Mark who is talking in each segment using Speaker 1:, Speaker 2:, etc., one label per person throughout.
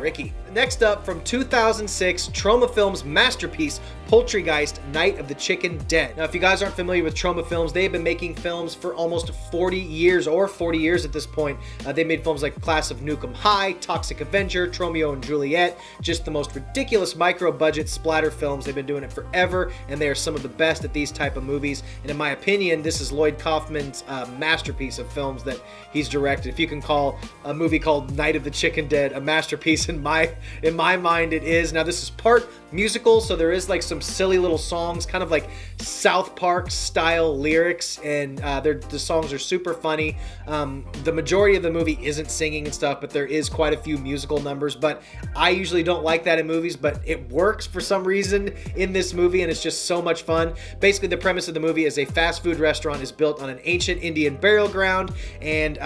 Speaker 1: Ricky. Next up, from 2006, Troma Films' masterpiece, Poultrygeist, Night of the Chicken Dead. Now, if you guys aren't familiar with Troma Films, they've been making films for almost 40 years, or 40 years at this point. They made films like Class of Nukem High, Toxic Avenger, Tromeo and Juliet, just the most ridiculous micro-budget splatter films. They've been doing it forever, and they are some of the best at these type of movies. And in my opinion, this is Lloyd Kaufman's masterpiece of films that he's directed. If you can call a movie called Night of the Chicken Dead a masterpiece, in my mind it is. Now, this is part musical, so there is like some silly little songs, kind of like South Park style lyrics, and the songs are super funny. The majority of the movie isn't singing and stuff, but there is quite a few musical numbers, but I usually don't like that in movies, but it works for some reason in this movie, and it's just so much fun. Basically, the premise of the movie is a fast food restaurant is built on an ancient Indian burial ground, and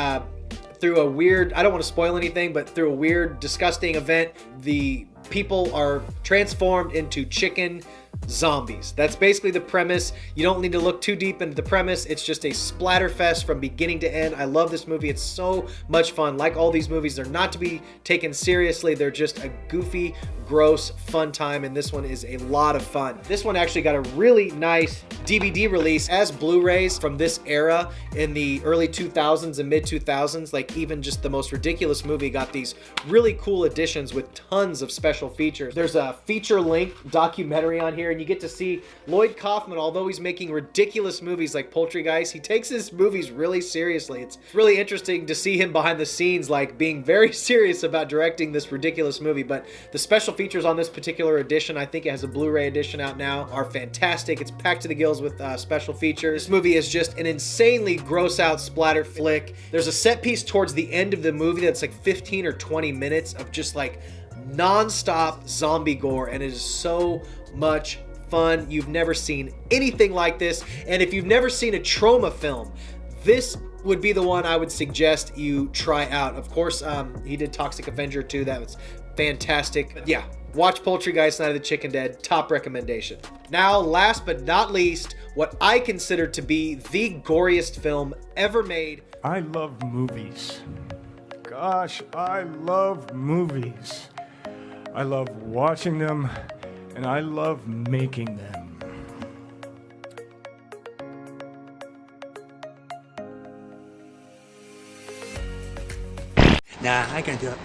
Speaker 1: through a weird, I don't want to spoil anything, but through a weird, disgusting event, the people are transformed into chicken zombies. That's basically the premise. You don't need to look too deep into the premise. It's just a splatterfest from beginning to end. I love this movie. It's so much fun. Like all these movies, they're not to be taken seriously. They're just a goofy, gross, fun time, and this one is a lot of fun. This one actually got a really nice DVD release as Blu-rays from this era in the early 2000s and mid 2000s. Like, even just the most ridiculous movie got these really cool editions with tons of special features. There's a feature-length documentary on here, and you get to see Lloyd Kaufman. Although he's making ridiculous movies like Poultrygeist, he takes his movies really seriously. It's really interesting to see him behind the scenes, like being very serious about directing this ridiculous movie. But the special features on this particular edition, I think it has a Blu-ray edition out now, are fantastic. It's packed to the gills with special features. This movie is just an insanely gross out splatter flick. There's a set piece towards the end of the movie that's like 15 or 20 minutes of just like non-stop zombie gore, and it is so much fun. You've never seen anything like this, and if you've never seen a Troma film, this would be the one I would suggest you try out. Of course, he did Toxic Avenger too. That was fantastic. But yeah, watch Poultrygeist, Night of the Chicken Dead. Top recommendation. Now, last but not least, what I consider to be the goriest film ever made.
Speaker 2: I love movies. Gosh, I love movies. I love watching them, and I love making them.
Speaker 3: Nah, I can do it.